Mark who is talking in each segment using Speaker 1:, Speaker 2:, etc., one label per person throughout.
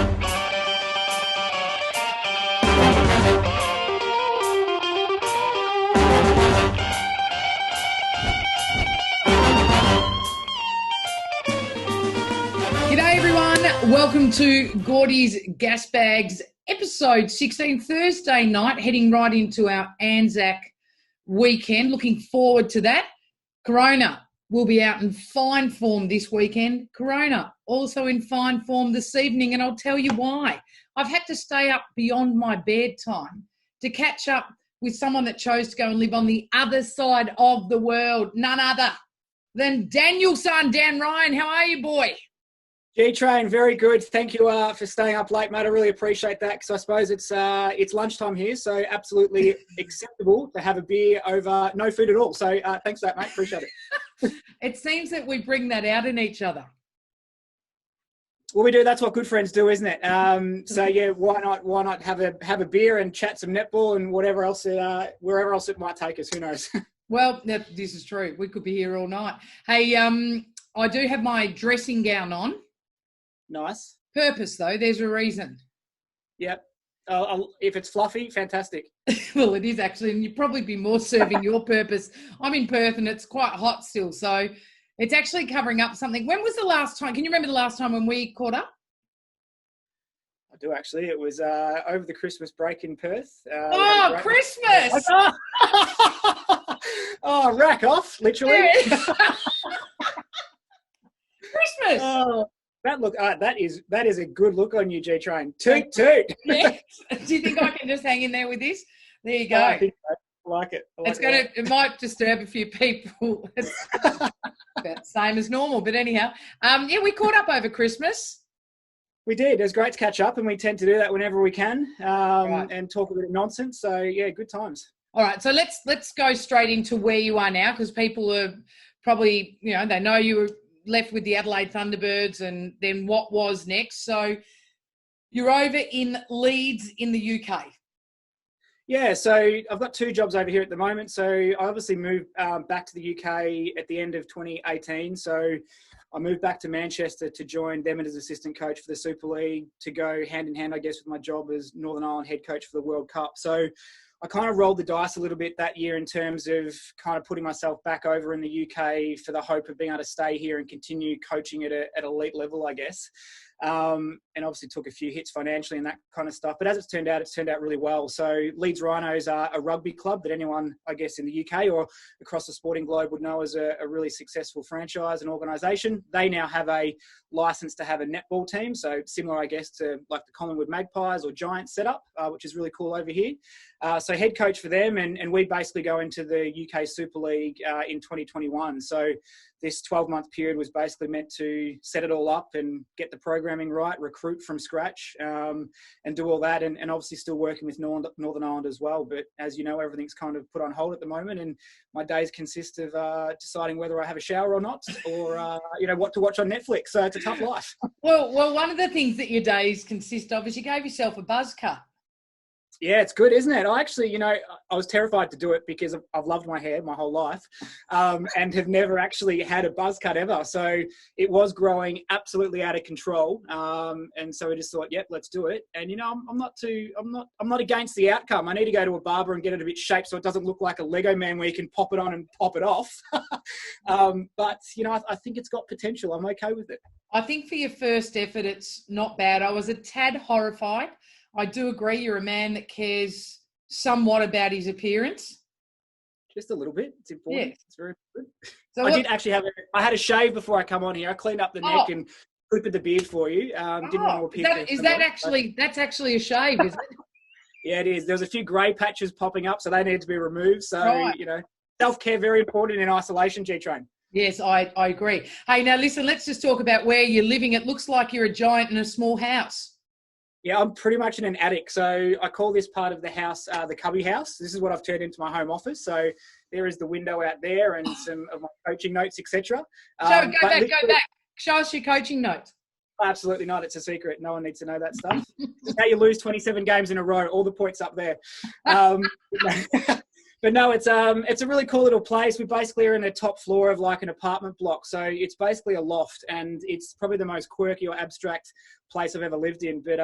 Speaker 1: G'day everyone, welcome to Gordys Gasbags episode 16, Thursday night, heading right into our Anzac weekend. Looking forward to that. Corona will be out in fine form this weekend. Corona also in fine form this evening, and I'll tell you why. I've had to stay up beyond my bedtime to catch up with someone that chose to go and live on the other side of the world, none other than Daniel's son, Dan Ryan. How are you, boy?
Speaker 2: G-Train, very good. Thank you for staying up late, mate. I really appreciate that because I suppose it's lunchtime here, so absolutely acceptable to have a beer over no food at all. So thanks for that, mate. Appreciate it.
Speaker 1: It seems that we bring that out in each other.
Speaker 2: Well, we do. That's what good friends do, isn't it? So yeah, why not have a beer and chat some netball and whatever else wherever else it might take us. Who knows?
Speaker 1: Well, this is true. We could be here all night. Hey, I do have my dressing gown on.
Speaker 2: Nice.
Speaker 1: Purpose, though. There's a reason.
Speaker 2: Yep. If it's fluffy, fantastic.
Speaker 1: Well, it is actually, and you'd probably be more serving your purpose. I'm in Perth and it's quite hot still, so it's actually covering up something. When was the last time? Can you remember the last time when we caught up?
Speaker 2: I do actually. It was over the Christmas break in Perth.
Speaker 1: Christmas!
Speaker 2: Oh, rack off, literally.
Speaker 1: Yeah. Christmas.
Speaker 2: Oh. That is a good look on you, G-Train. Toot, toot.
Speaker 1: Yes. Do you think I can just hang in there with this? There you go.
Speaker 2: I think so. I like it.
Speaker 1: It might disturb a few people. It's about the same as normal, but anyhow. Yeah, we caught up over Christmas.
Speaker 2: We did. It was great to catch up, and we tend to do that whenever we can,
Speaker 1: Right.
Speaker 2: and talk a bit of nonsense. So yeah, good times.
Speaker 1: All right, so let's go straight into where you are now, because people are probably, they know you were left with the Adelaide Thunderbirds, and then what was next. So you're over in Leeds in the UK.
Speaker 2: Yeah, so I've got two jobs over here at the moment. So I obviously moved back to the UK at the end of 2018. So I moved back to Manchester to join them as assistant coach for the Super League, to go hand in hand, I guess, with my job as Northern Ireland head coach for the World Cup. So I kind of rolled the dice a little bit that year in terms of kind of putting myself back over in the UK for the hope of being able to stay here and continue coaching at elite level, I guess. And obviously took a few hits financially and that kind of stuff. But as it's turned out really well. So Leeds Rhinos are a rugby club that anyone, I guess, in the UK or across the sporting globe would know as a really successful franchise and organisation. They now have a licence to have a netball team. So similar, I guess, to like the Collingwood Magpies or Giants setup, which is really cool over here. So head coach for them, and we basically go into the UK Super League in 2021. So this 12-month period was basically meant to set it all up and get the programming right, recruit from scratch, and do all that. And obviously still working with Northern Ireland as well. But as you know, everything's kind of put on hold at the moment. And my days consist of deciding whether I have a shower or not, or, what to watch on Netflix. So it's a tough life.
Speaker 1: Well, one of the things that your days consist of is you gave yourself a buzz cut.
Speaker 2: Yeah, it's good, isn't it? I actually, I was terrified to do it because I've loved my hair my whole life, and have never actually had a buzz cut ever. So it was growing absolutely out of control. And so I just thought, yep, let's do it. And, I'm not against the outcome. I need to go to a barber and get it a bit shaped so it doesn't look like a Lego man where you can pop it on and pop it off. But, I think it's got potential. I'm okay with it.
Speaker 1: I think for your first effort, it's not bad. I was a tad horrified. I do agree you're a man that cares somewhat about his appearance.
Speaker 2: Just a little bit. It's important. Yeah. It's very good.
Speaker 1: So
Speaker 2: I did actually I had a shave before I come on here. I cleaned up the neck and clipped the beard for you. Didn't want to appear.
Speaker 1: That's actually a shave, is it?
Speaker 2: Yeah, it is. There was a few grey patches popping up, so they need to be removed. So, self-care, very important in isolation, G-Train.
Speaker 1: Yes, I agree. Hey, now listen, let's just talk about where you're living. It looks like you're a giant in a small house.
Speaker 2: Yeah, I'm pretty much in an attic. So I call this part of the house the cubby house. This is what I've turned into my home office. So there is the window out there and some of my coaching notes, etc.
Speaker 1: Go back. Show us your coaching notes.
Speaker 2: Absolutely not. It's a secret. No one needs to know that stuff. It's how you lose 27 games in a row. All the points up there. But no, it's a really cool little place. We basically are in the top floor of like an apartment block. So it's basically a loft, and it's probably the most quirky or abstract place I've ever lived in. But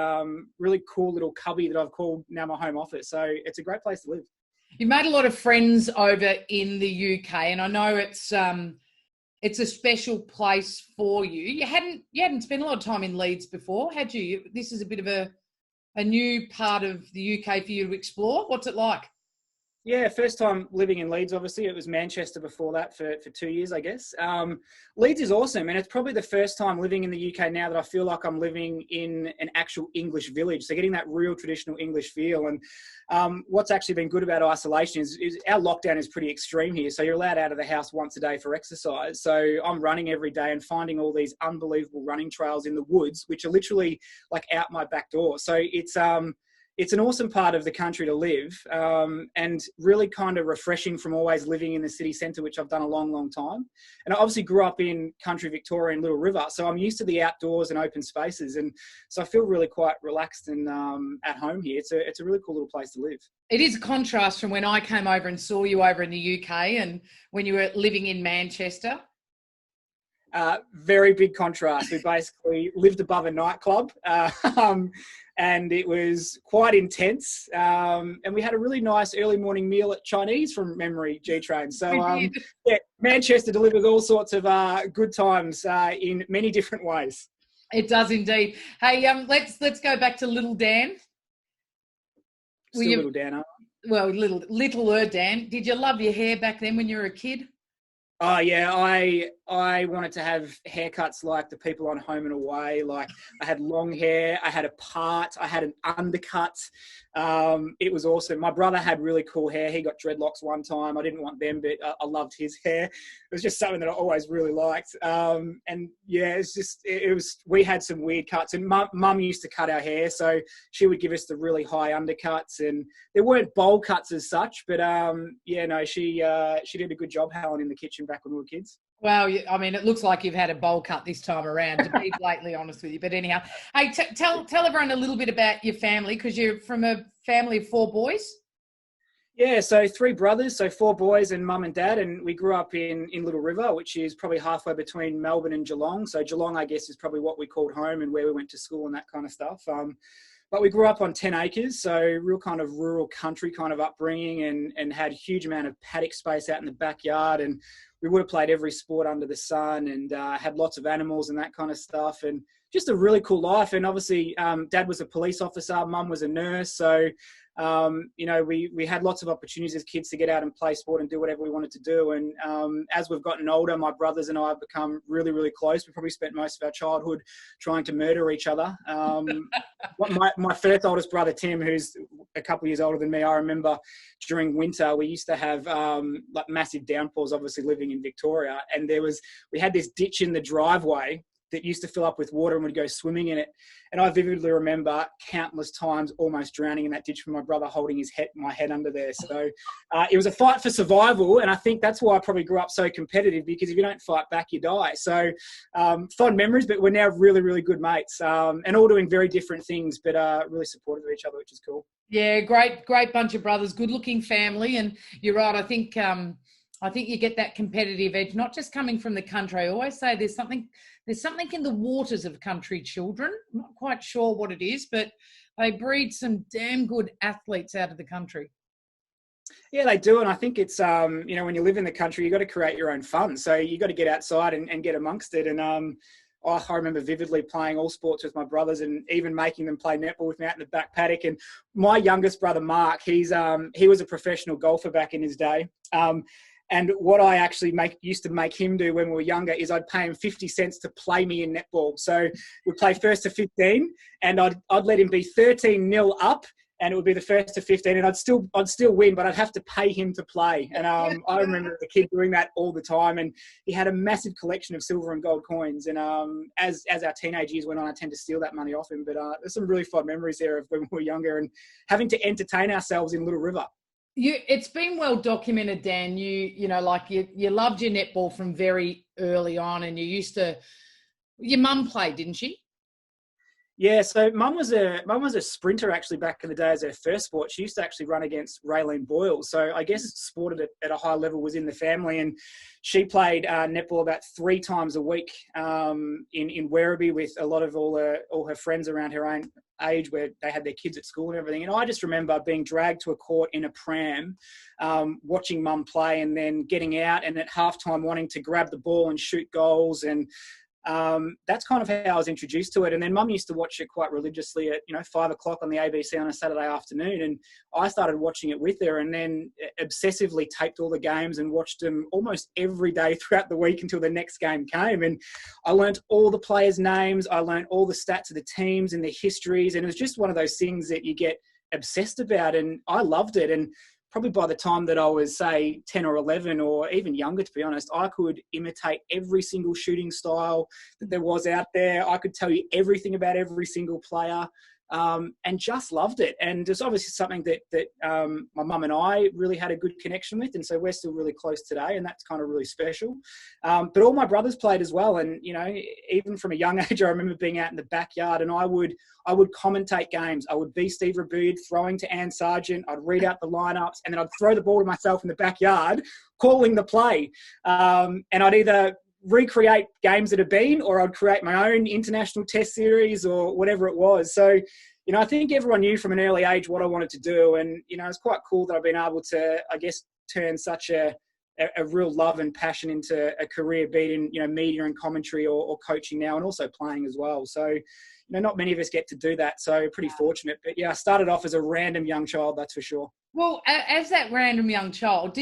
Speaker 2: really cool little cubby that I've called now my home office. So it's a great place to live.
Speaker 1: You made a lot of friends over in the UK, and I know it's a special place for you. You hadn't spent a lot of time in Leeds before, had you? This is a bit of a new part of the UK for you to explore. What's it like?
Speaker 2: Yeah, first time living in Leeds, obviously. It was Manchester before that for 2 years, I guess. Leeds is awesome, and it's probably the first time living in the UK now that I feel like I'm living in an actual English village. So getting that real traditional English feel. And what's actually been good about isolation is our lockdown is pretty extreme here. So you're allowed out of the house once a day for exercise. So I'm running every day and finding all these unbelievable running trails in the woods, which are literally like out my back door. So it's an awesome part of the country to live, and really kind of refreshing from always living in the city centre, which I've done a long, long time. And I obviously grew up in country Victoria and Little River, so I'm used to the outdoors and open spaces. And so I feel really quite relaxed and at home here. It's a really cool little place to live.
Speaker 1: It is a contrast from when I came over and saw you over in the UK and when you were living in Manchester.
Speaker 2: Very big contrast. We basically lived above a nightclub, and it was quite intense. And we had a really nice early morning meal at Chinese from memory, G-Train. So yeah, Manchester delivers all sorts of good times in many different ways.
Speaker 1: It does indeed. Hey, let's go back to little Dan.
Speaker 2: Little Dan, huh?
Speaker 1: Well, littler Dan. Did you love your hair back then when you were a kid?
Speaker 2: Oh yeah, I wanted to have haircuts like the people on Home and Away. Like I had long hair, I had a part, I had an undercut. It was awesome. My brother had really cool hair. He got dreadlocks one time. I didn't want them, but I loved his hair. It was just something that I always really liked. And yeah, we had some weird cuts, and mum used to cut our hair. So she would give us the really high undercuts, and there weren't bowl cuts as such, but yeah, no, she did a good job, Helen, in the kitchen back when we were kids.
Speaker 1: Well, I mean, it looks like you've had a bowl cut this time around, to be blatantly honest with you. But anyhow, hey, tell everyone a little bit about your family, because you're from a family of 4 boys.
Speaker 2: Yeah, so 3 brothers, so 4 boys and mum and dad, and we grew up in Little River, which is probably halfway between Melbourne and Geelong. So Geelong, I guess, is probably what we called home and where we went to school and that kind of stuff. But we grew up on 10 acres, so real kind of rural country kind of upbringing, and had a huge amount of paddock space out in the backyard, and we would have played every sport under the sun, and had lots of animals and that kind of stuff, and just a really cool life. And obviously dad was a police officer, mum was a nurse, so you know, we had lots of opportunities as kids to get out and play sport and do whatever we wanted to do. And as we've gotten older, my brothers and I have become really, really close. We probably spent most of our childhood trying to murder each other. My first oldest brother, Tim, who's a couple of years older than me, I remember during winter, we used to have like massive downpours, obviously living in Victoria. And we had this ditch in the driveway that used to fill up with water, and would go swimming in it. And I vividly remember countless times almost drowning in that ditch from my brother holding my head under there. So it was a fight for survival. And I think that's why I probably grew up so competitive, because if you don't fight back, you die. So fond memories, but we're now really, really good mates, and all doing very different things, but really supportive of each other, which is cool. Yeah,
Speaker 1: great bunch of brothers, good looking family. And you're right. I think you get that competitive edge, not just coming from the country. I always say there's something in the waters of country children. I'm not quite sure what it is, but they breed some damn good athletes out of the country.
Speaker 2: Yeah, they do. And I think it's, you know, when you live in the country, you've got to create your own fun. So you've got to get outside and get amongst it. And I remember vividly playing all sports with my brothers, and even making them play netball with me out in the back paddock. And my youngest brother, Mark, he was a professional golfer back in his day. And what I actually used to make him do when we were younger is I'd pay him 50 cents to play me in netball. So we'd play first to 15, and I'd let him be 13-0 up, and it would be the first to 15, and I'd still win, but I'd have to pay him to play. And I remember the kid doing that all the time, and he had a massive collection of silver and gold coins. And as our teenage years went on, I tend to steal that money off him. But there's some really fond memories there of when we were younger and having to entertain ourselves in Little River.
Speaker 1: It's been well documented, Dan. You know, like you loved your netball from very early on, and your mum played, didn't she?
Speaker 2: Yeah, so mum was a sprinter actually back in the day as her first sport. She used to actually run against Raylene Boyle. So I guess sport at a high level was in the family, and she played netball about 3 times a week in Werribee with a lot of all her friends around her own age, where they had their kids at school and everything. And I just remember being dragged to a court in a pram, watching mum play, and then getting out and at halftime wanting to grab the ball and shoot goals. And that's kind of how I was introduced to it. And then mum used to watch it quite religiously at 5 o'clock on the ABC on a Saturday afternoon, and I started watching it with her, and then obsessively taped all the games and watched them almost every day throughout the week until the next game came. And I learnt all the players' names, I learnt all the stats of the teams and the histories, and it was just one of those things that you get obsessed about, and I loved it. And probably by the time that I was, say, 10 or 11 or even younger, to be honest, I could imitate every single shooting style that there was out there. I could tell you everything about every single player, and just loved it. And it's obviously something that my mum and I really had a good connection with, and so we're still really close today, and that's kind of really special. But all my brothers played as well, and even from a young age, I remember being out in the backyard, and I would commentate games. I would be Steve Rabud throwing to Anne Sargent. I'd read out the lineups, and then I'd throw the ball to myself in the backyard, calling the play. And I'd either recreate games that have been, or I'd create my own international test series or whatever it was. So, I think everyone knew from an early age what I wanted to do. And, it's quite cool that I've been able to, I guess, turn such a real love and passion into a career, be it in, media and commentary or coaching now, and also playing as well. So, not many of us get to do that. So pretty fortunate. But yeah, I started off as a random young child, that's for sure.
Speaker 1: Well, as that random young child,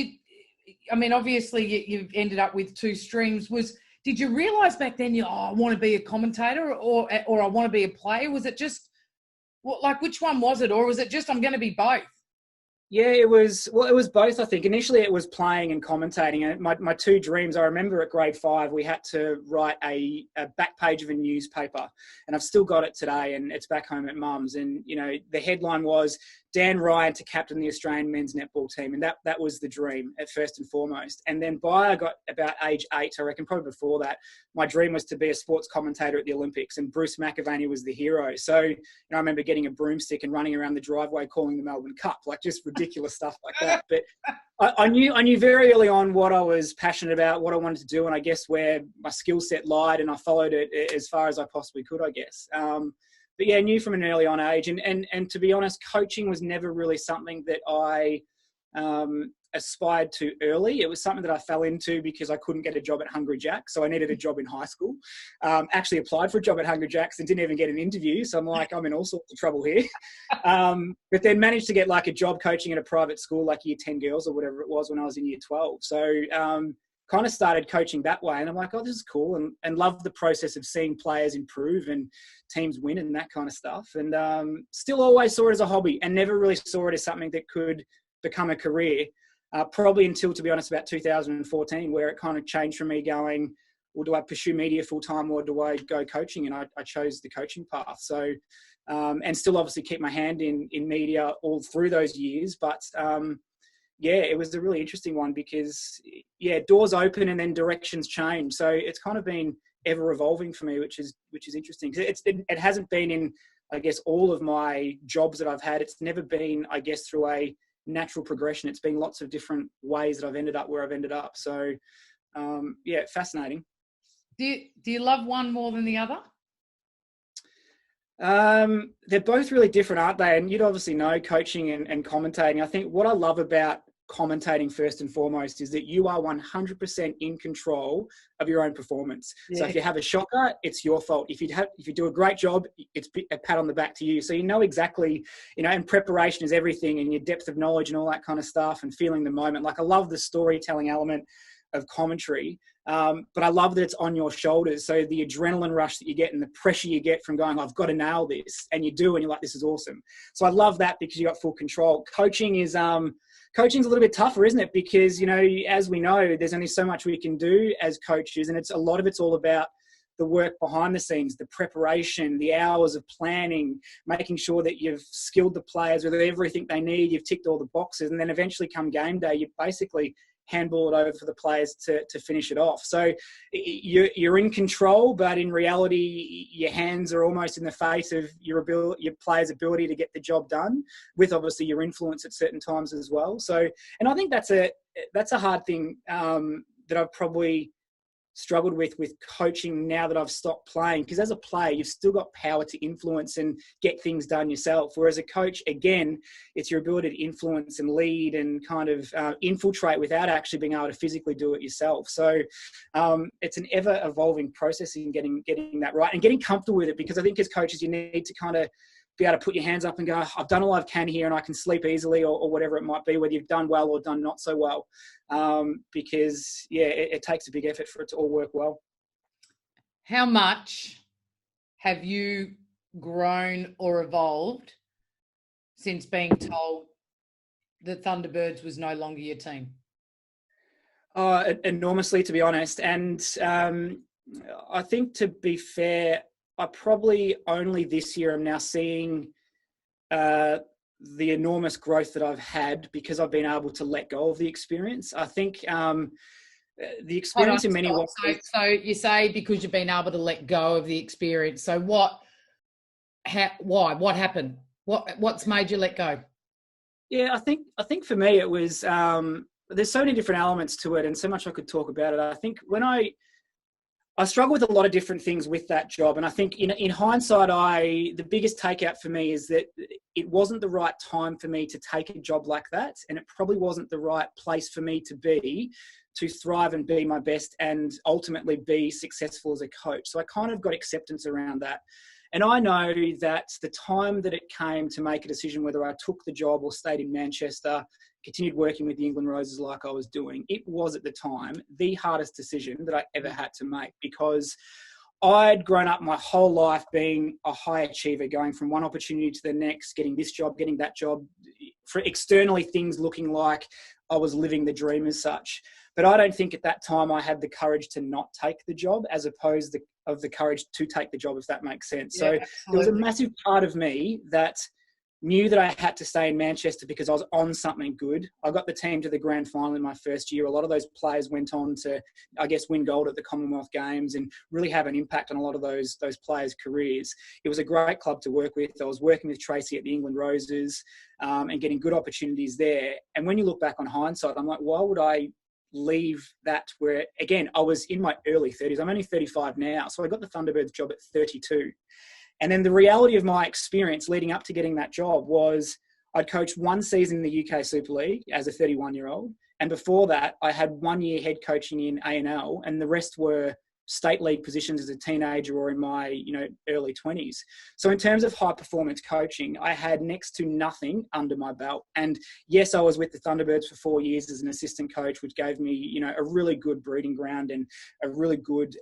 Speaker 1: obviously you've ended up with 2 streams. Did you realise back then I want to be a commentator or I want to be a player? Was it just, which one was it? Or was it just, I'm going to be both?
Speaker 2: Yeah, it was both, I think. Initially, it was playing and commentating. And my 2 dreams, I remember at grade 5, we had to write a back page of a newspaper. And I've still got it today, and it's back home at mum's. And, the headline was, Dan Ryan to captain the Australian men's netball team. And that was the dream at first and foremost. And then by I got about age 8, I reckon probably before that, my dream was to be a sports commentator at the Olympics. And Bruce McAvaney was the hero. So, I remember getting a broomstick and running around the driveway calling the Melbourne Cup, just ridiculous stuff like that. But I knew very early on what I was passionate about, what I wanted to do, and I guess where my skill set lied, and I followed it as far as I possibly could, I guess. But yeah, I knew from an early on age, and to be honest, coaching was never really something that I aspired to early. It was something that I fell into because I couldn't get a job at Hungry Jack's, so I needed a job in high school. Actually applied for a job at Hungry Jack's and didn't even get an interview, so I'm like, I'm in all sorts of trouble here. But then managed to get a job coaching at a private school, like Year 10 girls or whatever it was when I was in Year 12. So kind of started coaching that way, and I'm like, oh, this is cool, and love the process of seeing players improve and teams win and that kind of stuff. And still always saw it as a hobby and never really saw it as something that could become a career, probably until, to be honest, about 2014, where it kind of changed from me going, well, do I pursue media full-time or do I go coaching? And I chose the coaching path. So, and still obviously keep my hand in media all through those years, but yeah, it was a really interesting one because, doors open and then directions change. So it's kind of been ever evolving for me, which is interesting. It hasn't been in, I guess, all of my jobs that I've had. It's never been, I guess, through a natural progression. It's been lots of different ways that I've ended up where I've ended up. So, fascinating.
Speaker 1: Do you love one more than the other?
Speaker 2: They're both really different, aren't they? And you'd obviously know coaching and commentating. I think what I love about commentating first and foremost is that you are 100% in control of your own performance. Yeah. So if you have a shocker, it's your fault. If you do a great job, it's a pat on the back to you. So you know exactly, and preparation is everything, and your depth of knowledge and all that kind of stuff, and feeling the moment. I love the storytelling element of commentary, but I love that it's on your shoulders. So the adrenaline rush that you get and the pressure you get from going, I've got to nail this, and you do, and you're like, this is awesome. So I love that because you got full control. Coaching's a little bit tougher, isn't it? Because, as we know, there's only so much we can do as coaches, and a lot of it's all about the work behind the scenes, the preparation, the hours of planning, making sure that you've skilled the players with everything they need, you've ticked all the boxes, and then eventually come game day, you're basically handball it over for the players to finish it off. So you're in control, but in reality, your hands are almost in the face of your player's ability to get the job done, with obviously your influence at certain times as well. So, and I think that's a hard thing that I've probably struggled with coaching now that I've stopped playing, because as a player, you've still got power to influence and get things done yourself. Whereas a coach, again, it's your ability to influence and lead and kind of infiltrate without actually being able to physically do it yourself. So it's an ever evolving process in getting that right and getting comfortable with it, because I think as coaches, you need to kind of be able to put your hands up and go, I've done all I can here and I can sleep easily, or whatever it might be, whether you've done well or done not so well. Because, yeah, it takes a big effort for it to all work well.
Speaker 1: How much have you grown or evolved since being told that Thunderbirds was no longer your team?
Speaker 2: Enormously, to be honest. And I think, to be fair, I probably only this year am now seeing the enormous growth that I've had because I've been able to let go of the experience. I think the experience in many ways.
Speaker 1: So you say because you've been able to let go of the experience. So why? What happened? What's made you let go?
Speaker 2: Yeah, I think for me it was there's so many different elements to it and so much I could talk about it. I think when I struggle with a lot of different things with that job. And I think in hindsight, the biggest takeout for me is that it wasn't the right time for me to take a job like that. And it probably wasn't the right place for me to be, to thrive and be my best and ultimately be successful as a coach. So I kind of got acceptance around that. And I know that the time that it came to make a decision whether I took the job or stayed in Manchester, continued working with the England Roses like I was doing, it was at the time the hardest decision that I ever had to make, because I'd grown up my whole life being a high achiever, going from one opportunity to the next, getting this job, getting that job, for externally things looking like I was living the dream as such. But I don't think at that time I had the courage to not take the job, as opposed of the courage to take the job, if that makes sense.
Speaker 1: Yeah,
Speaker 2: so there was a massive part of me that knew that I had to stay in Manchester because I was on something good. I got the team to the grand final in my first year. A lot of those players went on to, I guess, win gold at the Commonwealth Games and really have an impact on a lot of those players' careers. It was a great club to work with. I was working with Tracy at the England Roses and getting good opportunities there. And when you look back on hindsight, I'm like, why would I leave that where, again, I was in my early 30s. I'm only 35 now. So I got the Thunderbirds job at 32. And then the reality of my experience leading up to getting that job was I'd coached one season in the UK Super League as a 31-year-old. And before that, I had 1 year head coaching in A&L, and the rest were state league positions as a teenager or in my early 20s. So in terms of high performance coaching, I had next to nothing under my belt. And yes, I was with the Thunderbirds for 4 years as an assistant coach, which gave me a really good breeding ground and a really good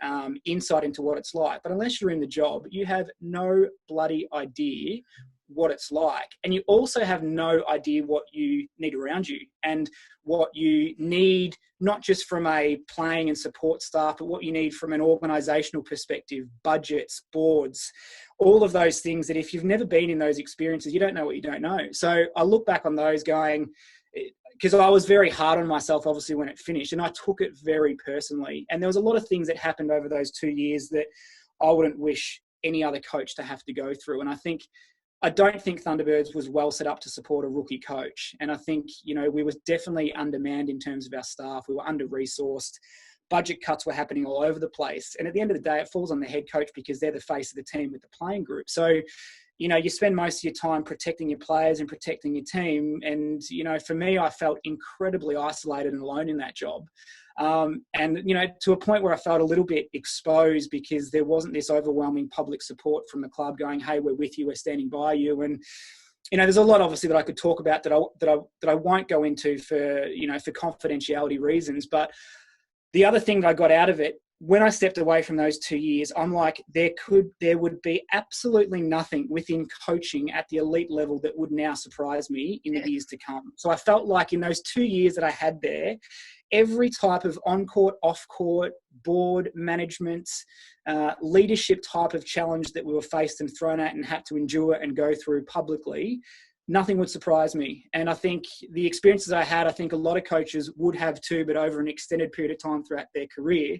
Speaker 2: insight into what it's like. But unless you're in the job, you have no bloody idea what it's like. And you also have no idea what you need around you and what you need, not just from a playing and support staff, but what you need from an organisational perspective, budgets, boards, all of those things that if you've never been in those experiences, you don't know what you don't know. So I look back on those going, because I was very hard on myself, obviously, when it finished, and I took it very personally. And there was a lot of things that happened over those 2 years that I wouldn't wish any other coach to have to go through. And I don't think Thunderbirds was well set up to support a rookie coach. And I think, we were definitely undermanned in terms of our staff. We were under-resourced. Budget cuts were happening all over the place. And at the end of the day, it falls on the head coach because they're the face of the team with the playing group. So, you spend most of your time protecting your players and protecting your team. And, for me, I felt incredibly isolated and alone in that job. And, to a point where I felt a little bit exposed because there wasn't this overwhelming public support from the club going, hey, we're with you, we're standing by you. And, there's a lot obviously that I could talk about that I won't go into for confidentiality reasons. But the other thing that I got out of it, when I stepped away from those 2 years, I'm like, there would be absolutely nothing within coaching at the elite level that would now surprise me in the years to come. So I felt like in those 2 years that I had there, every type of on-court, off-court, board management, leadership type of challenge that we were faced and thrown at and had to endure and go through publicly, nothing would surprise me. And I think the experiences I had, I think a lot of coaches would have too, but over an extended period of time throughout their career.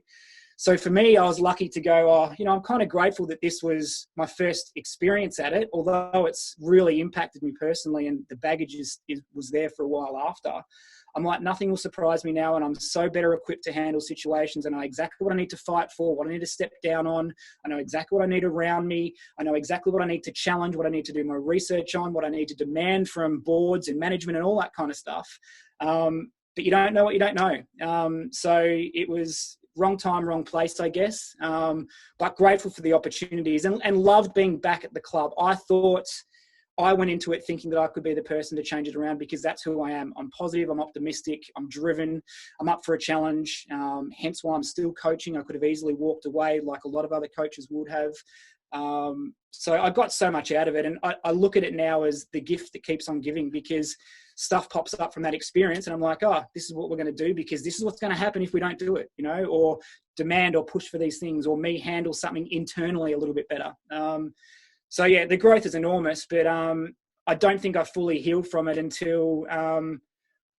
Speaker 2: So for me, I was lucky to go, I'm kind of grateful that this was my first experience at it, although it's really impacted me personally and the baggage was there for a while after. I'm like, nothing will surprise me now, and I'm so better equipped to handle situations. I know exactly what I need to fight for, what I need to step down on. I know exactly what I need around me. I know exactly what I need to challenge, what I need to do my research on, what I need to demand from boards and management and all that kind of stuff. But you don't know what you don't know. So it was wrong time, wrong place, I guess. But grateful for the opportunities and loved being back at the club. I went into it thinking that I could be the person to change it around because that's who I am. I'm positive, I'm optimistic, I'm driven, I'm up for a challenge, hence why I'm still coaching. I could have easily walked away like a lot of other coaches would have. So I got so much out of it, and I look at it now as the gift that keeps on giving because stuff pops up from that experience and I'm like, this is what we're going to do because this is what's going to happen if we don't do it, or demand or push for these things, or me handle something internally a little bit better. So yeah, the growth is enormous, but I don't think I fully healed from it until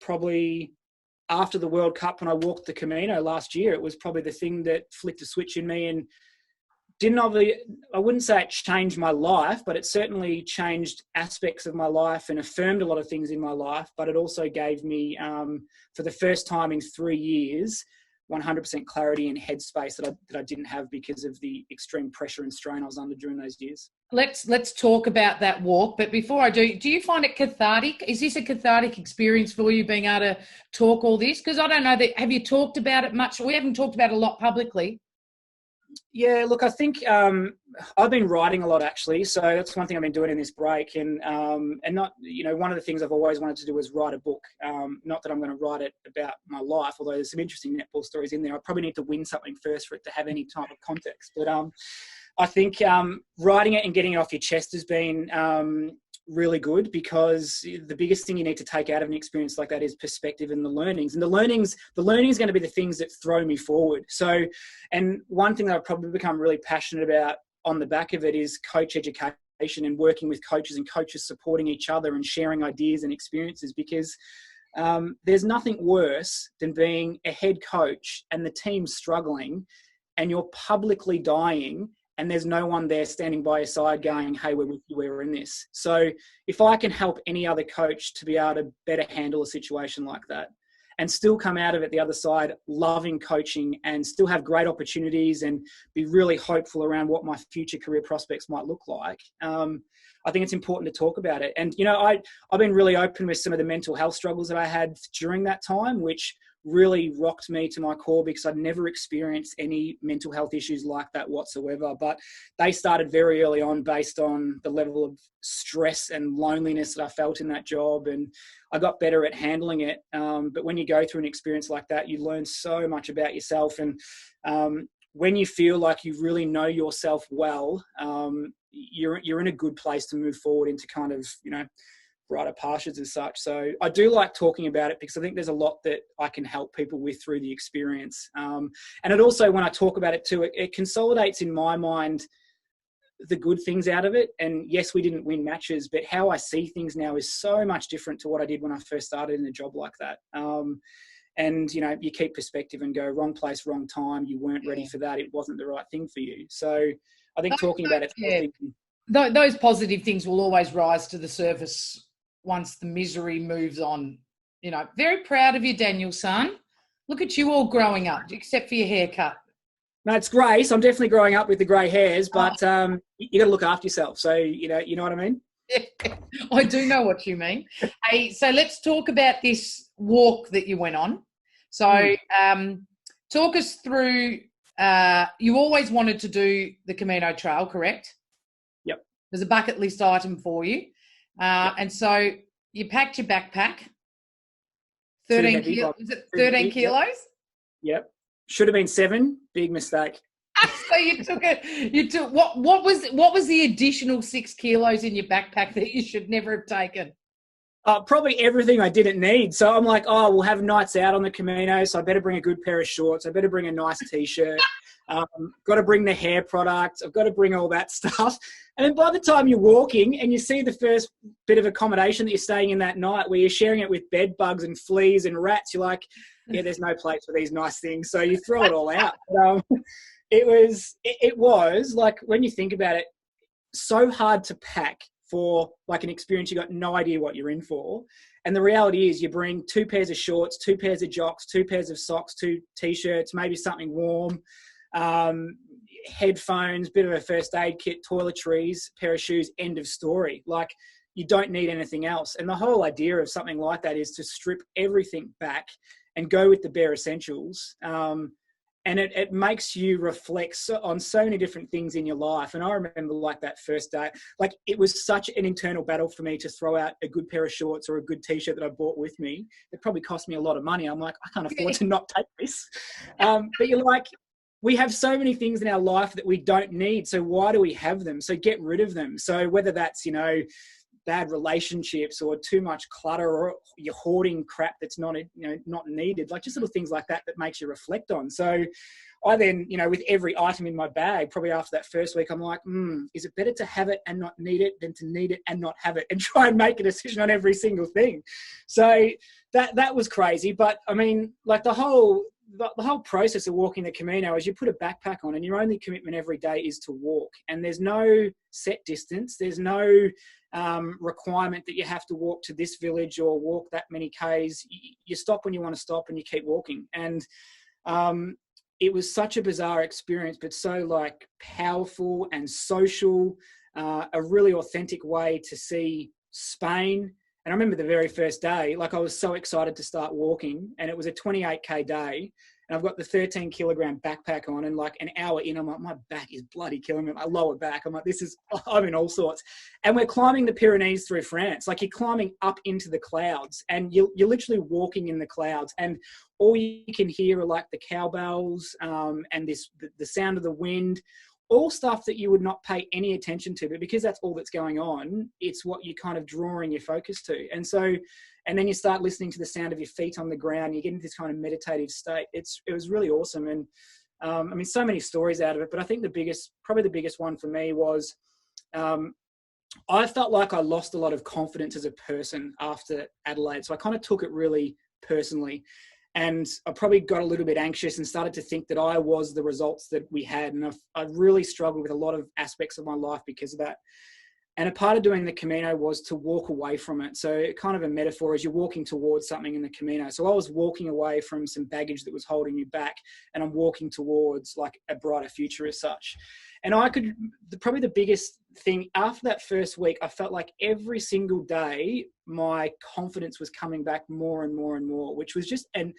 Speaker 2: probably after the World Cup when I walked the Camino last year. It was probably the thing that flicked a switch in me and I wouldn't say it changed my life, but it certainly changed aspects of my life and affirmed a lot of things in my life. But it also gave me, for the first time in 3 years, 100% clarity and headspace that I didn't have because of the extreme pressure and strain I was under during those years.
Speaker 1: Let's talk about that walk. But before I do you find it cathartic? Is this a cathartic experience for you being able to talk all this? Because I don't know, have you talked about it much? We haven't talked about it a lot publicly.
Speaker 2: Yeah, look, I think I've been writing a lot actually. So that's one thing I've been doing in this break, and not, one of the things I've always wanted to do is write a book. Not that I'm going to write it about my life, although there's some interesting netball stories in there. I probably need to win something first for it to have any type of context. But I think writing it and getting it off your chest has been really good, because the biggest thing you need to take out of an experience like that is perspective and the learnings. And the learning is going to be the things that throw me forward. So, and one thing that I've probably become really passionate about on the back of it is coach education and working with coaches and coaches supporting each other and sharing ideas and experiences, because there's nothing worse than being a head coach and the team's struggling and you're publicly dying and there's no one there standing by your side going, hey, we're in this. So if I can help any other coach to be able to better handle a situation like that and still come out of it the other side loving coaching and still have great opportunities and be really hopeful around what my future career prospects might look like, I think it's important to talk about it. And, I've been really open with some of the mental health struggles that I had during that time, which really rocked me to my core because I'd never experienced any mental health issues like that whatsoever. But they started very early on based on the level of stress and loneliness that I felt in that job. And I got better at handling it. But when you go through an experience like that, you learn so much about yourself. And when you feel like you really know yourself well, you're in a good place to move forward into kind of, brighter pastures as such. So I do like talking about it because I think there's a lot that I can help people with through the experience. And it also, when I talk about it too, it consolidates in my mind the good things out of it. And yes, we didn't win matches, but how I see things now is so much different to what I did when I first started in a job like that. And, you keep perspective and go, wrong place, wrong time. You weren't ready for that. It wasn't the right thing for you. So I think talking about it.
Speaker 1: Those positive things will always rise to the surface once the misery moves on. Very proud of you, Daniel, son. Look at you all growing up, except for your haircut.
Speaker 2: No, it's grey, so I'm definitely growing up with the grey hairs, but you got to look after yourself. So, you know what I mean?
Speaker 1: I do know what you mean. Hey, so let's talk about this walk that you went on. So talk us through, you always wanted to do the Camino Trail, correct?
Speaker 2: Yep.
Speaker 1: There's a bucket list item for you. And so you packed your backpack, 13 kilos. Is it 13 kilos?
Speaker 2: Yep. Should have been 7. Big mistake.
Speaker 1: So you took it. What was the additional 6 kilos in your backpack that you should never have taken?
Speaker 2: Probably everything I didn't need. So I'm like, we'll have nights out on the Camino, so I better bring a good pair of shorts. I better bring a nice T-shirt. Got to bring the hair products. I've got to bring all that stuff. And then by the time you're walking and you see the first bit of accommodation that you're staying in that night where you're sharing it with bed bugs and fleas and rats, you're like, yeah, there's no place for these nice things. So you throw it all out. It was like, when you think about it, so hard to pack for like an experience you got no idea what you're in for. And the reality is you bring 2 pairs of shorts, 2 pairs of jocks, 2 pairs of socks, 2 t-shirts, maybe something warm, headphones, bit of a first aid kit, toiletries, pair of shoes, end of story. Like, you don't need anything else. And the whole idea of something like that is to strip everything back and go with the bare essentials. And it makes you reflect on so many different things in your life. And I remember like that first day, like it was such an internal battle for me to throw out a good pair of shorts or a good t-shirt that I bought with me. It probably cost me a lot of money. I'm like, I can't afford to not take this. But you're like, we have so many things in our life that we don't need. So why do we have them? So get rid of them. So whether that's, bad relationships or too much clutter or you're hoarding crap that's not needed, like just little things like that makes you reflect on. So I then, with every item in my bag, probably after that first week, I'm like, is it better to have it and not need it than to need it and not have it, and try and make a decision on every single thing? So that was crazy. But I mean, like the whole process of walking the Camino is you put a backpack on and your only commitment every day is to walk. And there's no set distance. There's no requirement that you have to walk to this village or walk that many Ks. You stop when you want to stop and you keep walking. And it was such a bizarre experience, but so like powerful and social, a really authentic way to see Spain. And I remember the very first day, like I was so excited to start walking, and it was a 28K day, and I've got the 13 kilogram backpack on, and like an hour in, I'm like, my back is bloody killing me, my lower back. I'm like, I'm in all sorts. And we're climbing the Pyrenees through France. Like, you're climbing up into the clouds, and you're literally walking in the clouds, and all you can hear are like the cowbells and the sound of the wind. All stuff that you would not pay any attention to, but because that's all that's going on, it's what you kind of drawing your focus to. And then you start listening to the sound of your feet on the ground, you get into this kind of meditative state. It was really awesome. And I mean, so many stories out of it, but I think probably the biggest one for me was, I felt like I lost a lot of confidence as a person after Adelaide. So I kind of took it really personally. And I probably got a little bit anxious and started to think that I was the results that we had. And I really struggled with a lot of aspects of my life because of that. And a part of doing the Camino was to walk away from it. So kind of a metaphor is you're walking towards something in the Camino. So I was walking away from some baggage that was holding you back, and I'm walking towards like a brighter future as such. And probably the biggest thing after that first week, I felt like every single day, my confidence was coming back more and more and more, which was just an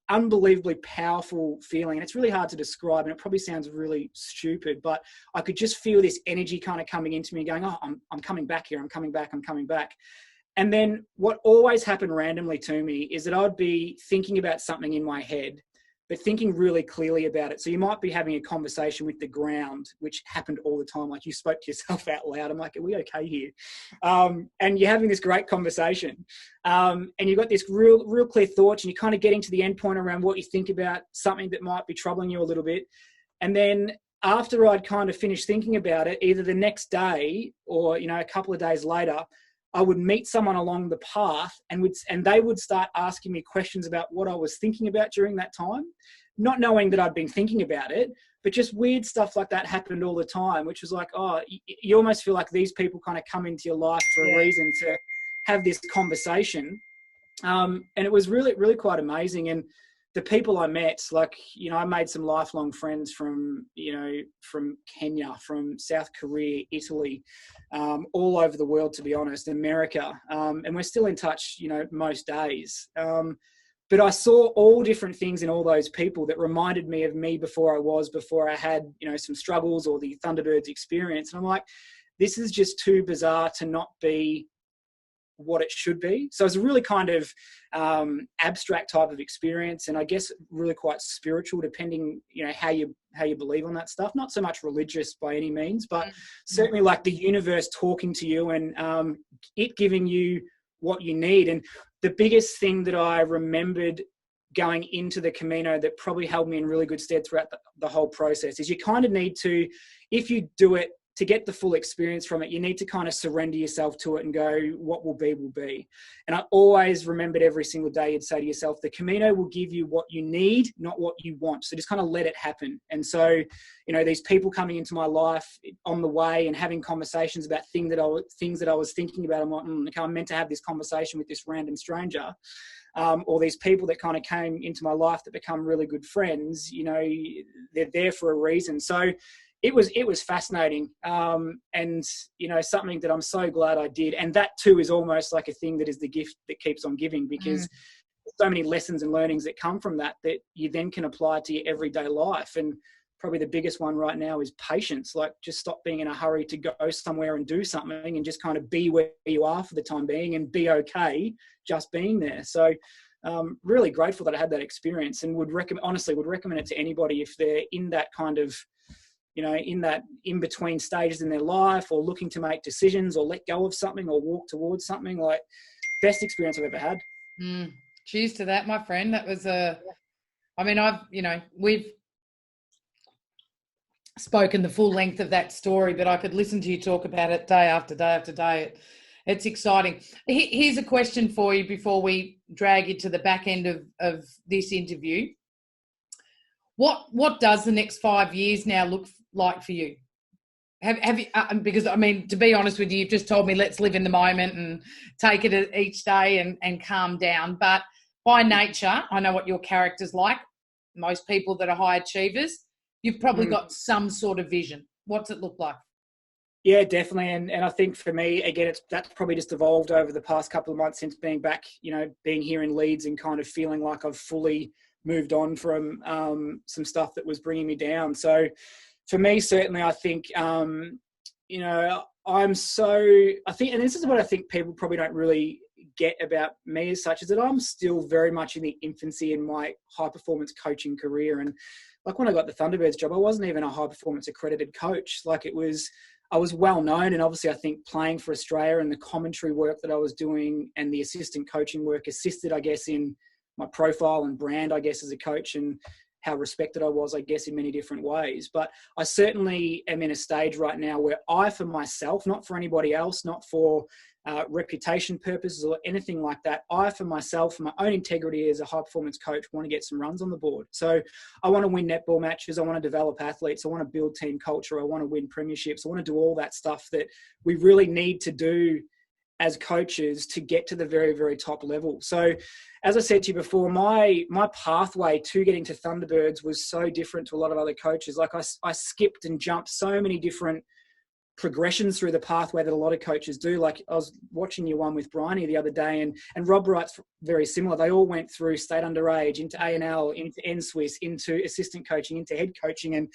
Speaker 2: unbelievably powerful feeling. And it's really hard to describe, and it probably sounds really stupid, but I could just feel this energy kind of coming into me going, oh, I'm coming back here. I'm coming back. And then what always happened randomly to me is that I'd be thinking about something in my head, but thinking really clearly about it. So you might be having a conversation with the ground, which happened all the time. Like, you spoke to yourself out loud. I'm like, are we okay here? And you're having this great conversation. And you've got this real clear thoughts, and you're kind of getting to the end point around what you think about something that might be troubling you a little bit. And then after I'd kind of finished thinking about it, either the next day or, a couple of days later, I would meet someone along the path and they would start asking me questions about what I was thinking about during that time, not knowing that I'd been thinking about it, but just weird stuff like that happened all the time, which was like, oh, you almost feel like these people kind of come into your life for a reason to have this conversation. And it was really, really quite amazing. And the people I met, like, I made some lifelong friends from Kenya, from South Korea, Italy, all over the world, to be honest, America. And we're still in touch, most days. But I saw all different things in all those people that reminded me of me before I had, some struggles or the Thunderbirds experience. And I'm like, this is just too bizarre to not be what it should be. So it's a really kind of abstract type of experience, and I guess really quite spiritual, depending how you believe on that stuff. Not so much religious by any means, but certainly like the universe talking to you and it giving you what you need. And the biggest thing that I remembered going into the Camino that probably held me in really good stead throughout the whole process is you kind of need to, if you do it to get the full experience from it, you need to kind of surrender yourself to it and go, what will be, will be. And I always remembered every single day you'd say to yourself, the Camino will give you what you need, not what you want. So just kind of let it happen. And so, you know, these people coming into my life on the way and having conversations about things that I was thinking about, I'm like, okay, I'm meant to have this conversation with this random stranger. Or these people that kind of came into my life that become really good friends, you know, they're there for a reason. So it was fascinating. And, you know, something that I'm so glad I did. And that too is almost like a thing that is the gift that keeps on giving, because there's so many lessons and learnings that come from that you then can apply to your everyday life. And probably the biggest one right now is patience. Like, just stop being in a hurry to go somewhere and do something, and just kind of be where you are for the time being and be okay just being there. So really grateful that I had that experience, and would recommend it to anybody if they're in that kind of, you know, in that in-between stages in their life, or looking to make decisions or let go of something or walk towards something. Like, best experience I've ever had.
Speaker 1: Cheers to that, my friend. That was we've spoken the full length of that story, but I could listen to you talk about it day after day after day. It's exciting. Here's a question for you before we drag you to the back end of this interview. What does the next 5 years now look like for you? Have you? Because I mean, to be honest with you, you've just told me let's live in the moment and take it each day and calm down. But by nature, I know what your character's like. Most people that are high achievers, you've probably got some sort of vision. What's it look like?
Speaker 2: Yeah, definitely. And I think for me, again, that's probably just evolved over the past couple of months since being back, you know, being here in Leeds and kind of feeling like I've fully moved on from some stuff that was bringing me down. So for me, certainly, I think, you know, and this is what I think people probably don't really get about me as such, is that I'm still very much in the infancy in my high performance coaching career. And like, when I got the Thunderbirds job, I wasn't even a high performance accredited coach. Like, I was well known, and obviously I think playing for Australia and the commentary work that I was doing and the assistant coaching work assisted, I guess, in my profile and brand, I guess, as a coach, and how respected I was, I guess, in many different ways. But I certainly am in a stage right now where I, for myself, not for anybody else, not for reputation purposes or anything like that, I, for myself, for my own integrity as a high performance coach, want to get some runs on the board. So I want to win netball matches. I want to develop athletes. I want to build team culture. I want to win premierships. I want to do all that stuff that we really need to do as coaches to get to the very, very top level. So as I said to you before, my pathway to getting to Thunderbirds was so different to a lot of other coaches. Like, I skipped and jumped so many different progressions through the pathway that a lot of coaches do. Like, I was watching your one with Bryony the other day, and Rob Wright's very similar. They all went through state underage, into A&L, into NSWIS, into assistant coaching, into head coaching. And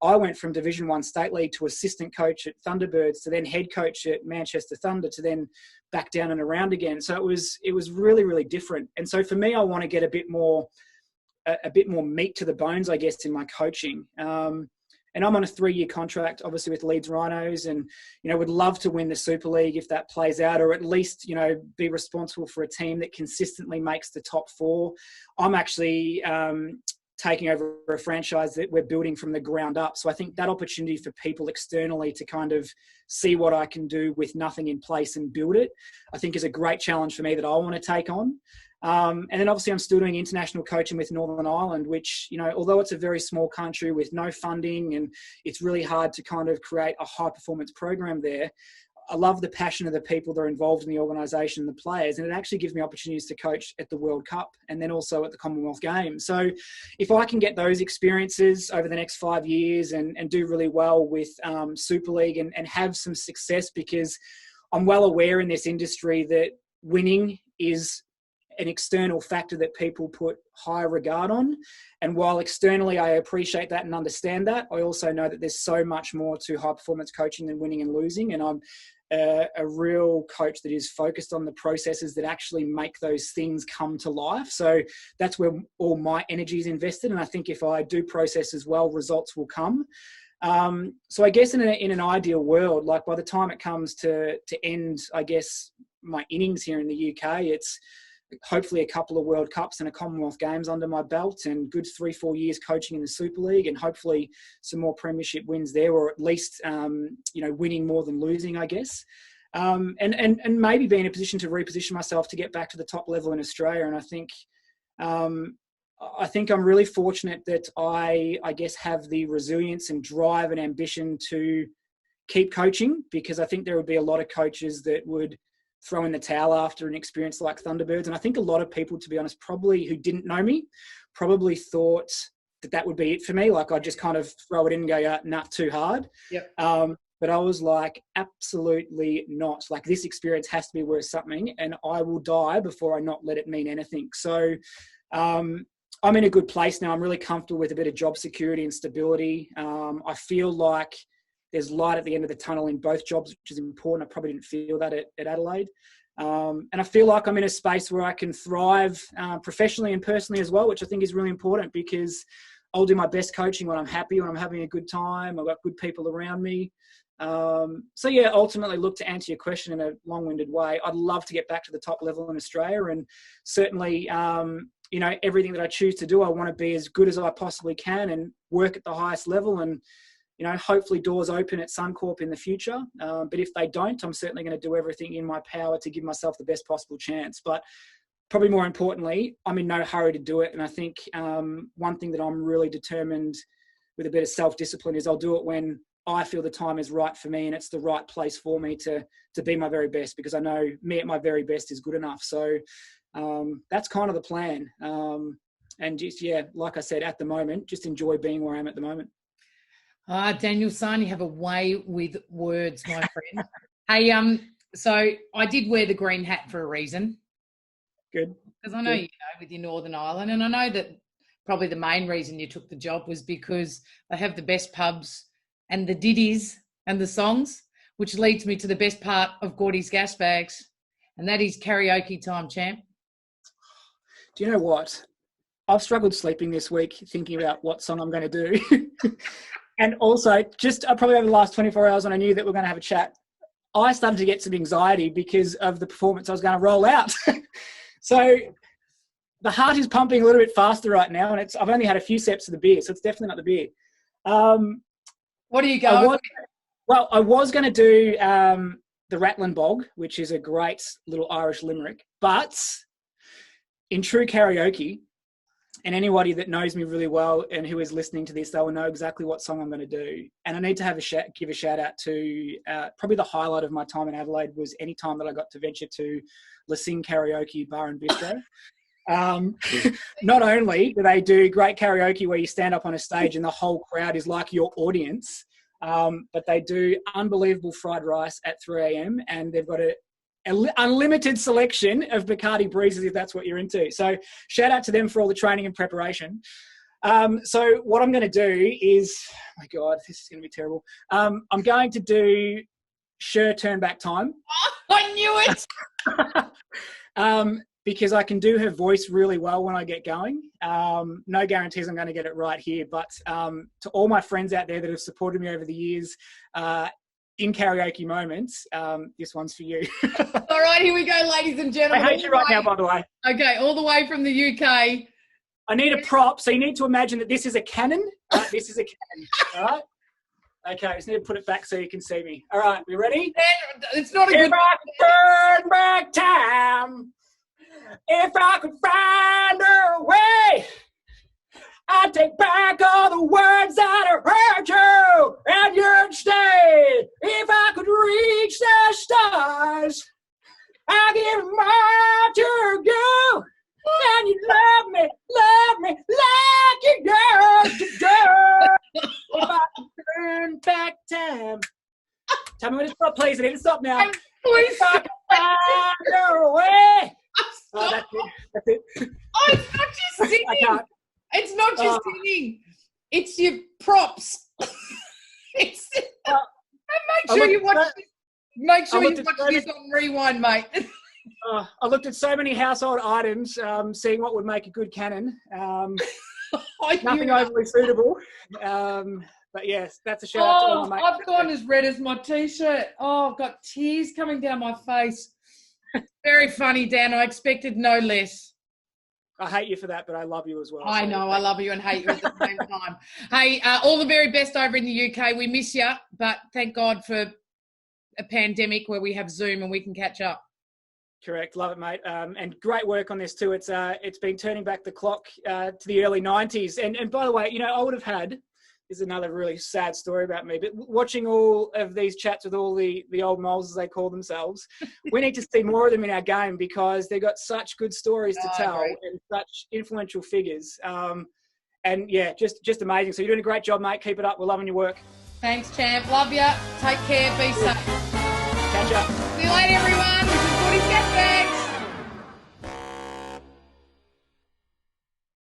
Speaker 2: I went from Division 1 State League to assistant coach at Thunderbirds, to then head coach at Manchester Thunder, to then back down and around again. So it was really, really different. And so for me, I want to get a bit more meat to the bones, I guess, in my coaching. And I'm on a 3-year contract, obviously, with Leeds Rhinos, and, you know, would love to win the Super League if that plays out, or at least, you know, be responsible for a team that consistently makes the top 4. I'm actually taking over a franchise that we're building from the ground up. So I think that opportunity for people externally to kind of see what I can do with nothing in place and build it, I think is a great challenge for me that I want to take on. And then obviously I'm still doing international coaching with Northern Ireland, which, you know, although it's a very small country with no funding and it's really hard to kind of create a high performance program there, I love the passion of the people that are involved in the organisation, the players, and it actually gives me opportunities to coach at the World Cup and then also at the Commonwealth Games. So if I can get those experiences over the next 5 years and do really well with Super League and have some success, because I'm well aware in this industry that winning is an external factor that people put high regard on. And while externally I appreciate that and understand that, I also know that there's so much more to high performance coaching than winning and losing. And I'm a real coach that is focused on the processes that actually make those things come to life. So that's where all my energy is invested. And I think if I do processes well, results will come. So I guess in an ideal world, like by the time it comes to end, I guess, my innings here in the UK, it's hopefully a couple of World Cups and a Commonwealth Games under my belt, and good 3-4 years coaching in the Super League, and hopefully some more premiership wins there, or at least, winning more than losing, I guess. And maybe be in a position to reposition myself to get back to the top level in Australia. And I think I'm really fortunate that I guess have the resilience and drive and ambition to keep coaching, because I think there would be a lot of coaches that would throw in the towel after an experience like Thunderbirds. And I think a lot of people, to be honest, probably who didn't know me, probably thought that would be it for me. Like I'd just kind of throw it in and go, nah, too hard.
Speaker 1: Yep.
Speaker 2: But I was like, absolutely not. Like this experience has to be worth something, and I will die before I not let it mean anything. So I'm in a good place now. I'm really comfortable with a bit of job security and stability. I feel like there's light at the end of the tunnel in both jobs, which is important. I probably didn't feel that at Adelaide. And I feel like I'm in a space where I can thrive professionally and personally as well, which I think is really important, because I'll do my best coaching when I'm happy, when I'm having a good time. I've got good people around me. Ultimately, look, to answer your question in a long-winded way, I'd love to get back to the top level in Australia, and certainly, everything that I choose to do, I want to be as good as I possibly can and work at the highest level, and, hopefully doors open at Suncorp in the future. But if they don't, I'm certainly going to do everything in my power to give myself the best possible chance. But probably more importantly, I'm in no hurry to do it. And I think one thing that I'm really determined with a bit of self-discipline is I'll do it when I feel the time is right for me and it's the right place for me to be my very best, because I know me at my very best is good enough. So that's kind of the plan. And just, like I said, at the moment, just enjoy being where I am at the moment.
Speaker 1: Daniel San, you have a way with words, my friend. Hey, so I did wear the green hat for a reason.
Speaker 2: Good.
Speaker 1: Because I know, with your Northern Ireland, and I know that probably the main reason you took the job was because they have the best pubs and the ditties and the songs, which leads me to the best part of Gordys Gasbags, and that is karaoke time, champ.
Speaker 2: Do you know what? I've struggled sleeping this week thinking about what song I'm going to do. And also, just probably over the last 24 hours when I knew that we're going to have a chat, I started to get some anxiety because of the performance I was going to roll out. So the heart is pumping a little bit faster right now, and I've only had a few sips of the beer, so it's definitely not the beer.
Speaker 1: What are you going with?
Speaker 2: Well, I was going to do the Rattling Bog, which is a great little Irish limerick, but in true karaoke, and anybody that knows me really well and who is listening to this, they will know exactly what song I'm going to do. And I need to give a shout out to probably the highlight of my time in Adelaide was any time that I got to venture to La Sing Karaoke Bar and Bistro. Not only do they do great karaoke where you stand up on a stage and the whole crowd is like your audience, but they do unbelievable fried rice at 3 a.m. and they've got an unlimited selection of Bacardi breezes if that's what you're into. So shout out to them for all the training and preparation. So what I'm going to do is, oh my God, this is going to be terrible. I'm going to do Sure Turn Back Time.
Speaker 1: I knew it.
Speaker 2: Because I can do her voice really well when I get going. No guarantees I'm going to get it right here, but to all my friends out there that have supported me over the years in karaoke moments, this one's for you.
Speaker 1: All right, here we go, ladies and gentlemen.
Speaker 2: I hate you right now, by the way.
Speaker 1: Okay, all the way from the UK.
Speaker 2: I need a prop, so you need to imagine that this is a cannon. This is a cannon, all right? Okay, I just need to put it back so you can see me. All right, we ready?
Speaker 1: It's not a good...
Speaker 2: If I could turn back time, if I could find a way, I'd take back all the words that have hurt you, and you'd stay. If I could reach the stars, I'd give them all to you, and you love me like you used to do. If I could turn back time. Tell me when to stop, please. I need to stop now.
Speaker 1: Please.
Speaker 2: If I could find a way. Oh, that's it.
Speaker 1: Oh, it's not just singing.
Speaker 2: I can't.
Speaker 1: It's not just singing. It's your props. Make sure you watch this on rewind, mate.
Speaker 2: I looked at so many household items, seeing what would make a good cannon. Nothing overly suitable. But yes, that's a shout out to all my mates.
Speaker 1: I've gone as red as my T-shirt. Oh, I've got tears coming down my face. Very funny, Dan. I expected no less.
Speaker 2: I hate you for that, but I love you as well.
Speaker 1: I know. I love you and hate you at the same time. Hey, all the very best over in the UK. We miss you, but thank God for a pandemic where we have Zoom and we can catch up.
Speaker 2: Correct. Love it, mate. And great work on this too. It's been turning back the clock to the early 90s. And by the way, I would have had, this is another really sad story about me, but watching all of these chats with all the old moles, as they call themselves, we need to see more of them in our game because they've got such good stories to tell and such influential figures. And yeah, just amazing. So you're doing a great job, mate. Keep it up. We're loving your work.
Speaker 1: Thanks, champ. Love you. Take care. Be safe.
Speaker 2: Catch up.
Speaker 1: See you later, everyone.